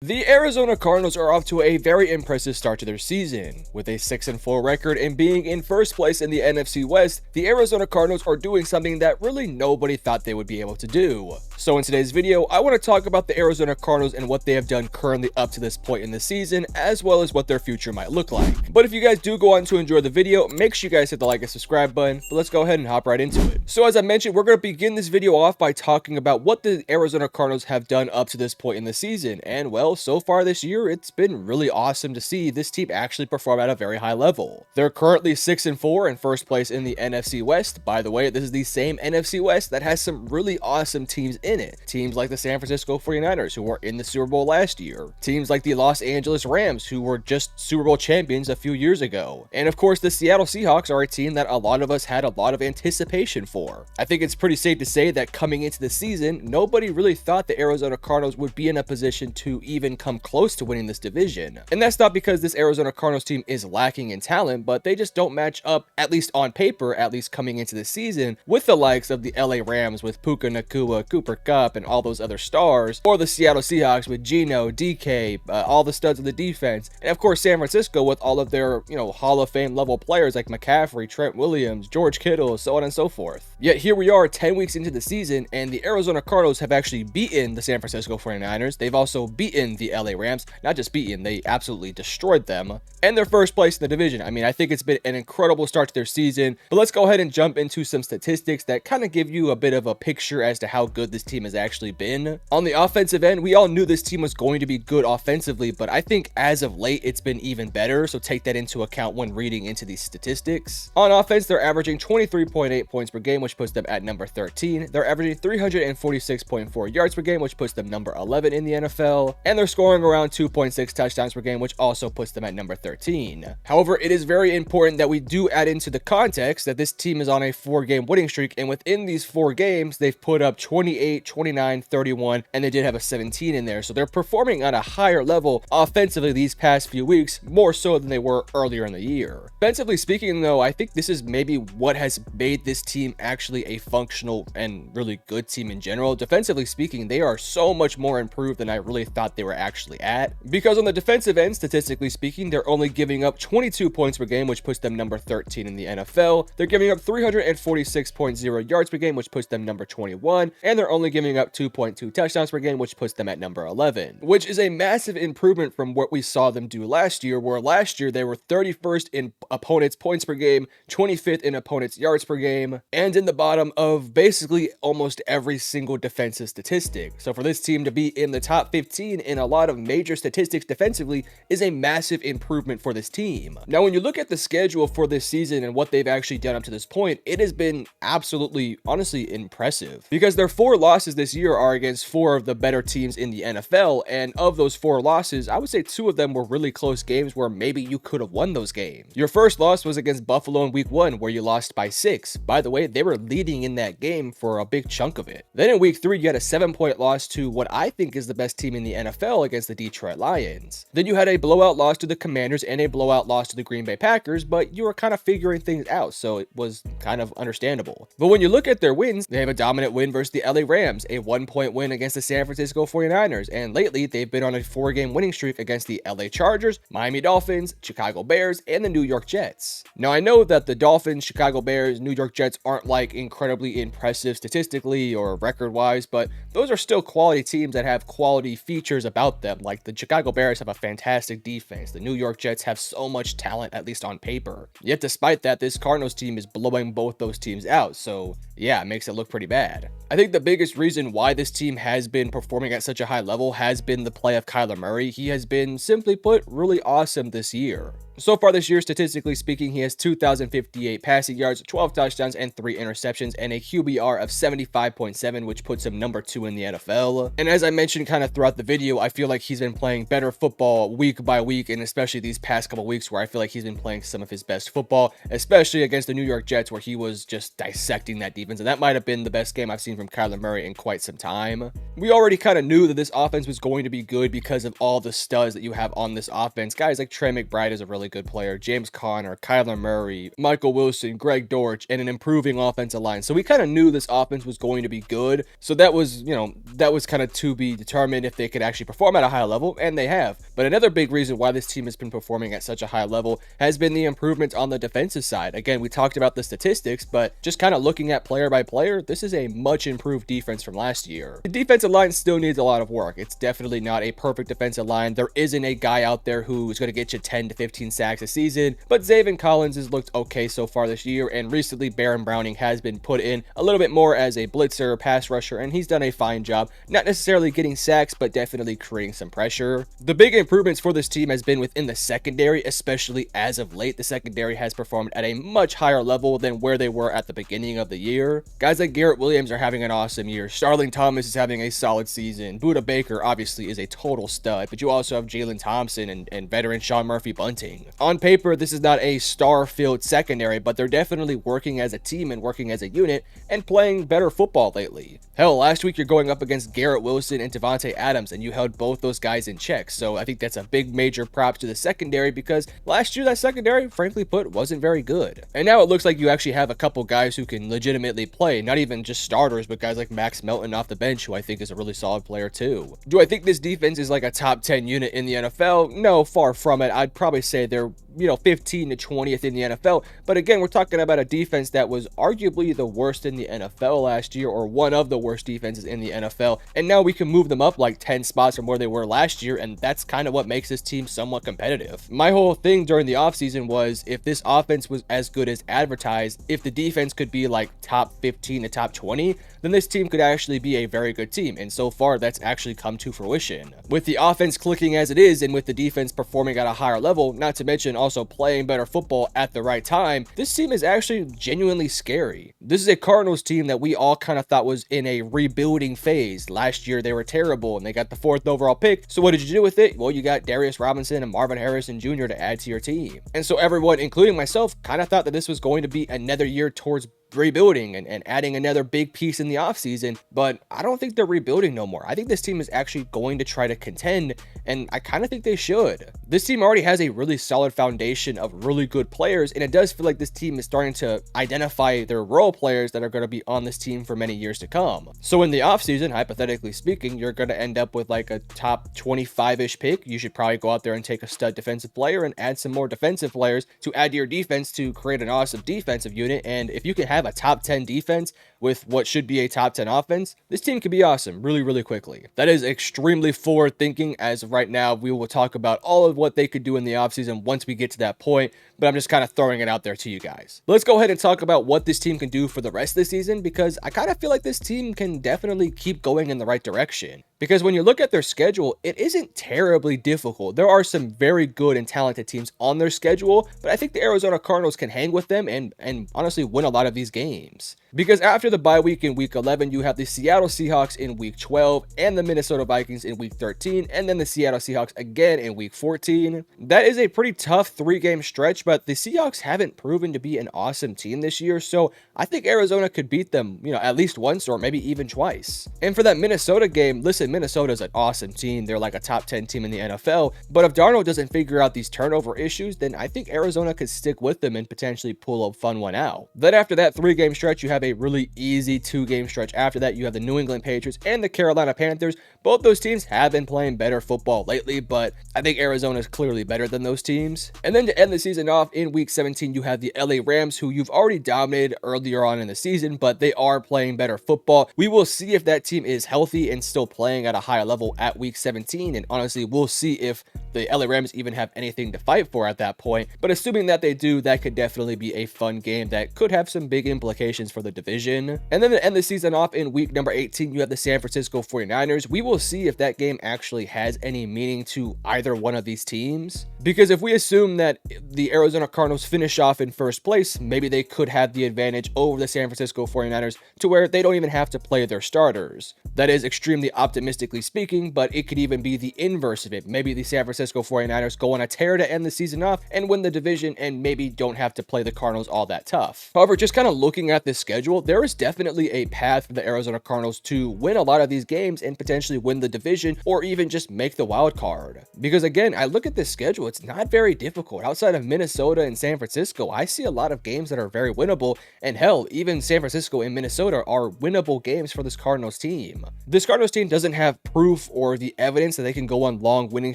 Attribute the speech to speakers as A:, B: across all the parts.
A: The Arizona Cardinals are off to a very impressive start to their season. With a 6-4 record and being in first place in the NFC West, the Arizona Cardinals are doing something that really nobody thought they would be able to do. So in today's video, I want to talk about the Arizona Cardinals and what they have done currently up to this point in the season, as well as what their future might look like. But if you guys do go on to enjoy the video, make sure you guys hit the like and subscribe button, but let's go ahead and hop right into it. So as I mentioned, we're going to begin this video off by talking about what the Arizona Cardinals have done up to this point in the season, and well, so far this year, it's been really awesome to see this team actually perform at a very high level. They're currently 6-4 in first place in the NFC West. By the way, this is the same NFC West that has some really awesome teams in it. Teams like the San Francisco 49ers, who were in the Super Bowl last year. Teams like the Los Angeles Rams, who were just Super Bowl champions a few years ago. And of course, the Seattle Seahawks are a team that a lot of us had a lot of anticipation for. I think it's pretty safe to say that coming into the season, nobody really thought the Arizona Cardinals would be in a position to even come close to winning this division. And that's not because this Arizona Cardinals team is lacking in talent, but they just don't match up, at least on paper, at least coming into the season, with the likes of the LA Rams with Puka Nacua, Cooper Kupp, and all those other stars, or the Seattle Seahawks with Geno, DK, all the studs of the defense, and of course San Francisco with all of their, Hall of Fame level players like McCaffrey, Trent Williams, George Kittle, so on and so forth. Yet here we are 10 weeks into the season, and the Arizona Cardinals have actually beaten the San Francisco 49ers. They've also beaten the LA Rams. Not just beaten, they absolutely destroyed them. And they're first place in the division. I mean, I think it's been an incredible start to their season. But let's go ahead and jump into some statistics that kind of give you a bit of a picture as to how good this team has actually been. On the offensive end, we all knew this team was going to be good offensively, but I think as of late, it's been even better. So take that into account when reading into these statistics. On offense, they're averaging 23.8 points per game, which puts them at number 13. They're averaging 346.4 yards per game, which puts them number 11 in the NFL. And they're scoring around 2.6 touchdowns per game, which also puts them at number 13. However, it is very important that we do add into the context that this team is on a 4-game winning streak, and within these 4 games, they've put up 28, 29, 31, and they did have a 17 in there. So they're performing at a higher level offensively these past few weeks, more so than they were earlier in the year. Defensively speaking, though, I think this is maybe what has made this team actually a functional and really good team in general. Defensively speaking, they are so much more improved than I really thought they were actually at, because on the defensive end, statistically speaking, they're only giving up 22 points per game, which puts them number 13 in the NFL. They're giving up 346.0 yards per game, which puts them number 21, and they're only giving up 2.2 touchdowns per game, which puts them at number 11, which is a massive improvement from what we saw them do last year, where last year they were 31st in opponents' points per game, 25th in opponents' yards per game, and in the bottom of basically almost every single defensive statistic. So for this team to be in the top 15 in a lot of major statistics defensively is a massive improvement for this team. Now, when you look at the schedule for this season and what they've actually done up to this point, it has been absolutely, honestly impressive, because their 4 losses this year are against 4 of the better teams in the NFL, and of those 4 losses, I would say 2 of them were really close games where maybe you could have won those games. Your first loss was against Buffalo in week 1, where you lost by 6. By the way, they were leading in that game for a big chunk of it. Then in week 3, you had a 7-point loss to what I think is the best team in the NFL against the Detroit Lions. Then you had a blowout loss to the Commanders and a blowout loss to the Green Bay Packers, but you were kind of figuring things out, so it was kind of understandable. But when you look at their wins, they have a dominant win versus the LA Rams, a 1-point win against the San Francisco 49ers, and lately they've been on a 4-game winning streak against the LA Chargers, Miami Dolphins, Chicago Bears, and the New York Jets. Now, I know that the Dolphins, Chicago Bears, New York Jets aren't like incredibly impressive statistically or record-wise, but those are still quality teams that have quality features about them. Like the Chicago Bears have a fantastic defense. The New York Jets have so much talent, at least on paper. Yet despite that, this Cardinals team is blowing both those teams out. So yeah, it makes it look pretty bad. I think the biggest reason why this team has been performing at such a high level has been the play of Kyler Murray. He has been, simply put, really awesome this year. So far this year, statistically speaking, he has 2,058 passing yards, 12 touchdowns, and 3 interceptions, and a QBR of 75.7, which puts him number 2 in the NFL. And as I mentioned kind of throughout the video, I feel like he's been playing better football week by week, and especially these past couple weeks where I feel like he's been playing some of his best football, especially against the New York Jets, where he was just dissecting that defense, and that might have been the best game I've seen from Kyler Murray in quite some time. We already kind of knew that this offense was going to be good because of all the studs that you have on this offense. Guys like Trey McBride is a really really good player, James Conner, Kyler Murray, Michael Wilson, Greg Dortch, and an improving offensive line. So we kind of knew this offense was going to be good. So that was, that was kind of to be determined if they could actually perform at a high level, and they have. But another big reason why this team has been performing at such a high level has been the improvements on the defensive side. Again, we talked about the statistics, but just kind of looking at player by player, this is a much improved defense from last year. The defensive line still needs a lot of work. It's definitely not a perfect defensive line. There isn't a guy out there who is going to get you 10 to 15 sacks a season, but Zaven Collins has looked okay so far this year, and recently Baron Browning has been put in a little bit more as a blitzer, pass rusher, and he's done a fine job. Not necessarily getting sacks, but definitely creating some pressure. The big improvements for this team has been within the secondary, especially as of late. The secondary has performed at a much higher level than where they were at the beginning of the year. Guys like Garrett Williams are having an awesome year. Starling Thomas is having a solid season. Budda Baker obviously is a total stud, but you also have Jalen Thompson and veteran Sean Murphy-Bunting. On paper, this is not a star-filled secondary, but they're definitely working as a team and working as a unit and playing better football lately. Hell, last week you're going up against Garrett Wilson and Devontae Adams, and you held both those guys in check. So I think that's a big major props to the secondary, because last year that secondary, frankly put, wasn't very good. And now it looks like you actually have a couple guys who can legitimately play, not even just starters, but guys like Max Melton off the bench, who I think is a really solid player too. Do I think this defense is like a top 10 unit in the NFL? No, far from it. I'd probably say they're 15 to 20th in the NFL. But again, we're talking about a defense that was arguably the worst in the NFL last year, or one of the worst defenses in the NFL. And now we can move them up like 10 spots from where they were last year, and that's kind of what makes this team somewhat competitive. My whole thing during the offseason was, if this offense was as good as advertised, if the defense could be like top 15 to top 20, then this team could actually be a very good team. And so far, that's actually come to fruition. With the offense clicking as it is, and with the defense performing at a higher level, not to mention also playing better football at the right time, this team is actually genuinely scary. This is a Cardinals team that we all kind of thought was in a rebuilding phase. Last year, they were terrible, and they got the 4th overall pick. So what did you do with it? Well, you got Darius Robinson and Marvin Harrison Jr. to add to your team. And so everyone, including myself, kind of thought that this was going to be another year towards rebuilding and adding another big piece in the offseason, but I don't think they're rebuilding no more. I think this team is actually going to try to contend, and I kind of think they should. This team already has a really solid foundation of really good players, and it does feel like this team is starting to identify their role players that are going to be on this team for many years to come. So in the offseason, hypothetically speaking, you're going to end up with like a top 25-ish pick. You should probably go out there and take a stud defensive player and add some more defensive players to add to your defense to create an awesome defensive unit. And if you can have a top 10 defense with what should be a top 10 offense, this team could be awesome really, really quickly. That is extremely forward thinking as of right now. We will talk about all of what they could do in the offseason once we get to that point, but I'm just kind of throwing it out there to you guys. Let's go ahead and talk about what this team can do for the rest of the season, because I kind of feel like this team can definitely keep going in the right direction. Because when you look at their schedule, it isn't terribly difficult. There are some very good and talented teams on their schedule, but I think the Arizona Cardinals can hang with them and honestly win a lot of these games. Because after the bye week in week 11, you have the Seattle Seahawks in week 12 and the Minnesota Vikings in week 13, and then the Seattle Seahawks again in week 14. That is a pretty tough 3-game stretch, but the Seahawks haven't proven to be an awesome team this year, so I think Arizona could beat them, at least once or maybe even twice. And for that Minnesota game, listen, Minnesota's an awesome team. They're like a top 10 team in the NFL, but if Darnold doesn't figure out these turnover issues, then I think Arizona could stick with them and potentially pull a fun one out. Then after that 3-game stretch, you have a really easy 2-game stretch. After that, you have the New England Patriots and the Carolina Panthers. Both those teams have been playing better football lately, but I think Arizona is clearly better than those teams. And then to end the season off in week 17, you have the LA Rams, who you've already dominated earlier on in the season, but they are playing better football. We will see if that team is healthy and still playing at a higher level at week 17, and honestly, we'll see if the LA Rams even have anything to fight for at that point. But assuming that they do, that could definitely be a fun game that could have some big implications for the division. And then to end the season off in week number 18, you have the San Francisco 49ers. We will see if that game actually has any meaning to either one of these teams. Because if we assume that the Arizona Cardinals finish off in first place, maybe they could have the advantage over the San Francisco 49ers to where they don't even have to play their starters. That is extremely optimistically speaking, but it could even be the inverse of it. Maybe the San Francisco Francisco 49ers go on a tear to end the season off and win the division and maybe don't have to play the Cardinals all that tough. However, just kind of looking at this schedule, there is definitely a path for the Arizona Cardinals to win a lot of these games and potentially win the division or even just make the wild card. Because again, I look at this schedule, it's not very difficult. Outside of Minnesota and San Francisco, I see a lot of games that are very winnable, and hell, even San Francisco and Minnesota are winnable games for this Cardinals team. This Cardinals team doesn't have proof or the evidence that they can go on long winning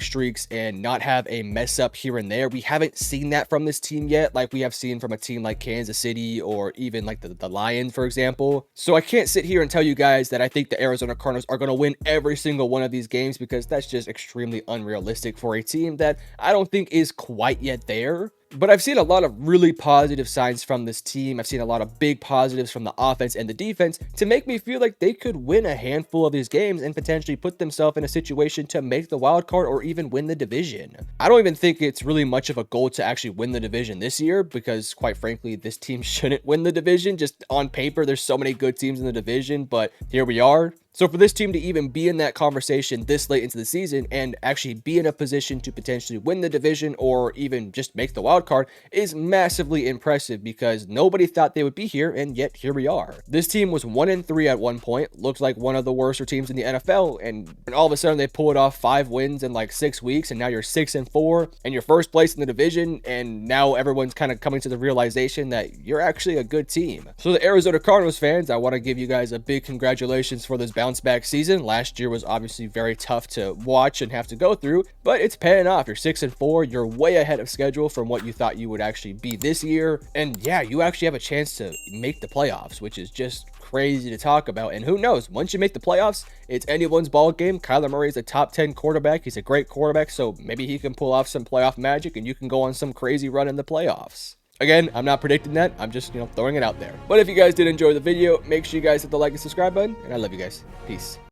A: streaks and not have a mess up here and there. We haven't seen that from this team yet, like we have seen from a team like Kansas City or even like the Lions, for example. So I can't sit here and tell you guys that I think the Arizona Cardinals are going to win every single one of these games, because that's just extremely unrealistic for a team that I don't think is quite yet there. But I've seen a lot of really positive signs from this team. I've seen a lot of big positives from the offense and the defense to make me feel like they could win a handful of these games and potentially put themselves in a situation to make the wild card or even win the division. I don't even think it's really much of a goal to actually win the division this year, because quite frankly, this team shouldn't win the division. Just on paper, there's so many good teams in the division, but here we are. So for this team to even be in that conversation this late into the season and actually be in a position to potentially win the division or even just make the wild card is massively impressive, because nobody thought they would be here, and yet here we are. This team was 1-3 at one point, looked like one of the worst teams in the NFL, and all of a sudden they pulled off 5 wins in like 6 weeks, and now you're 6-4 and you're first place in the division, and now everyone's kind of coming to the realization that you're actually a good team. So the Arizona Cardinals fans, I want to give you guys a big congratulations for this bounce back season. Last year was obviously very tough to watch and have to go through, but it's paying off. You're 6-4. You're way ahead of schedule from what you thought you would actually be this year. And yeah, you actually have a chance to make the playoffs, which is just crazy to talk about. And who knows, once you make the playoffs, it's anyone's ball game. Kyler Murray is a top 10 quarterback. He's a great quarterback, so maybe he can pull off some playoff magic and you can go on some crazy run in the playoffs. Again, I'm not predicting that. I'm just, throwing it out there. But if you guys did enjoy the video, make sure you guys hit the like and subscribe button, and I love you guys. Peace.